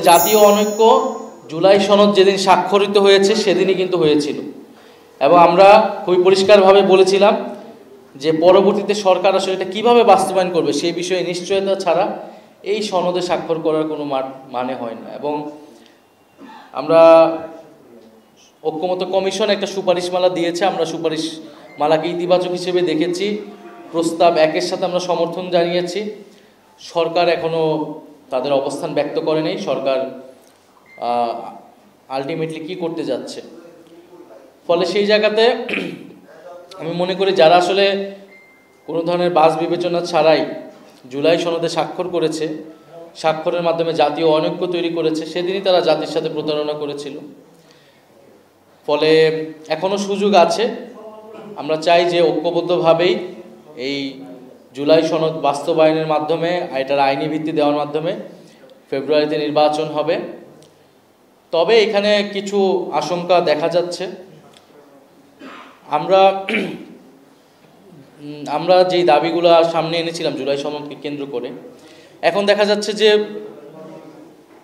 জাতীয় অনৈক্য জুলাই সনদ যেদিন স্বাক্ষরিত হয়েছে সেদিনই কিন্তু হয়েছিল এবং আমরা খুবই পরিষ্কারভাবে বলেছিলাম যে পরবর্তীতে সরকার আসলে এটা কীভাবে বাস্তবায়ন করবে সেই বিষয়ে নিশ্চয়তা ছাড়া এই সনদে স্বাক্ষর করার কোনো মানে হয় না। এবং আমরা ঐক্যমত্য কমিশন একটা সুপারিশমালা দিয়েছে, আমরা সুপারিশমালাকে ইতিবাচক হিসেবে দেখেছি। প্রস্তাব একের সাথে আমরা সমর্থন জানিয়েছি। সরকার এখনও তাদের অবস্থান ব্যক্ত করে নেই, সরকার আলটিমেটলি কী করতে যাচ্ছে। ফলে সেই জায়গাতে আমি মনে করি যারা আসলে কোনো ধরনের বাছ বিবেচনা ছাড়াই জুলাই সনদে স্বাক্ষর করেছে, স্বাক্ষরের মাধ্যমে জাতীয় অনৈক্য তৈরি করেছে, সেদিনই তারা জাতির সাথে প্রতারণা করেছিল। ফলে এখনও সুযোগ আছে। আমরা চাই যে ঐক্যবদ্ধভাবেই এই জুলাই সনদ বাস্তবায়নের মাধ্যমে, এটার আইনি ভিত্তি দেওয়ার মাধ্যমে ফেব্রুয়ারিতে নির্বাচন হবে। তবে এখানে কিছু আশঙ্কা দেখা যাচ্ছে। আমরা যেই দাবিগুলো সামনে এনেছিলাম জুলাই সনদকে কেন্দ্র করে, এখন দেখা যাচ্ছে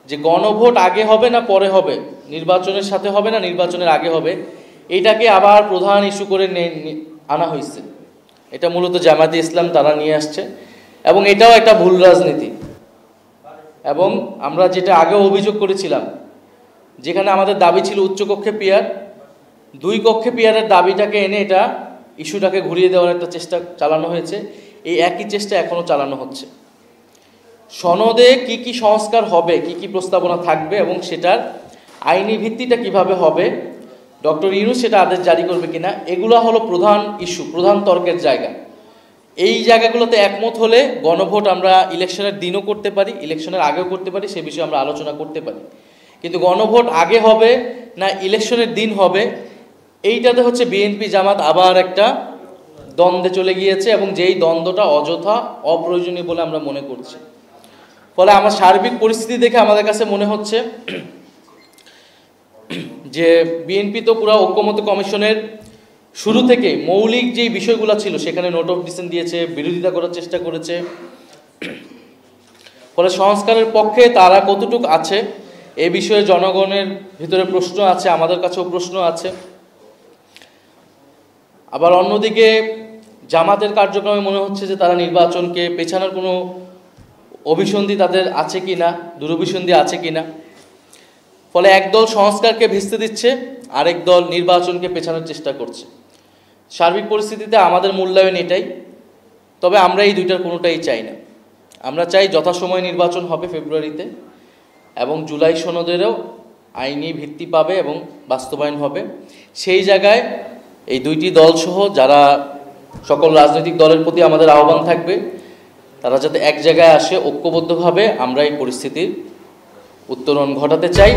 যে গণভোট আগে হবে না পরে হবে, নির্বাচনের সাথে হবে না নির্বাচনের আগে হবে, এইটাকে আবার প্রধান ইস্যু করে আনা হয়েছে। এটা মূলত জামায়াতে ইসলাম তারা নিয়ে আসছে এবং এটাও একটা ভুল রাজনীতি। এবং আমরা যেটা আগেও অভিযোগ করেছিলাম, যেখানে আমাদের দাবি ছিল উচ্চকক্ষে পিয়ার, দুই কক্ষে পিয়ারের দাবিটাকে এনে এটা ইস্যুটাকে ঘুরিয়ে দেওয়ার একটা চেষ্টা চালানো হয়েছে। এই একই চেষ্টা এখনও চালানো হচ্ছে। সনদে কি কি সংস্কার হবে, কি কি প্রস্তাবনা থাকবে এবং সেটার আইনি ভিত্তিটা কিভাবে হবে, ডক্টর ইউনূস সেটা আদেশ জারি করবে কিনা, এগুলো হলো প্রধান ইস্যু, প্রধান তর্কের জায়গা। এই জায়গাগুলোতে একমত হলে গণভোট আমরা ইলেকশনের দিনও করতে পারি, ইলেকশনের আগেও করতে পারি, সে বিষয়ে আমরা আলোচনা করতে পারি। কিন্তু গণভোট আগে হবে না ইলেকশনের দিন হবে, এইটাতে হচ্ছে বিএনপি জামাত আবার একটা দ্বন্দ্বে চলে গিয়েছে এবং যেই দ্বন্দ্বটা অযথা অপ্রয়োজনীয় বলে আমরা মনে করছি। ফলে আমার সার্বিক পরিস্থিতি দেখে আমাদের কাছে মনে হচ্ছে যে বিএনপি তো পুরো ঐক্যমত্য কমিশনের শুরু থেকে মৌলিক যেই বিষয়গুলো ছিল সেখানে নোট অফ ডিসেন্ট দিয়েছে, বিরোধিতা করার চেষ্টা করেছে। ফলে সংস্কারের পক্ষে তারা কতটুকু আছে এ বিষয়ে জনগণের ভিতরে প্রশ্ন আছে, আমাদের কাছেও প্রশ্ন আছে। আবার অন্যদিকে জামাতের কার্যক্রমে মনে হচ্ছে যে তারা নির্বাচনকে পেছানোর কোনো অভিসন্ধি তাদের আছে কি না, দুরভিসন্ধি আছে কি না। ফলে একদল সংস্কারকে ভেস্তে দিচ্ছে, আরেক দল নির্বাচনকে পেছানোর চেষ্টা করছে। সার্বিক পরিস্থিতিতে আমাদের মূল্যায়ন এটাই। তবে আমরা এই দুইটার কোনোটাই চাই না। আমরা চাই যথাসময়ে নির্বাচন হবে ফেব্রুয়ারিতে এবং জুলাই সনদেরও আইনি ভিত্তি পাবে এবং বাস্তবায়ন হবে। সেই জায়গায় এই দুইটি দলসহ যারা সকল রাজনৈতিক দলের প্রতি আমাদের আহ্বান থাকবে, তারা যাতে এক জায়গায় আসে ঐক্যবদ্ধভাবে আমরা এই পরিস্থিতির উত্তরণ ঘটাতে চাই।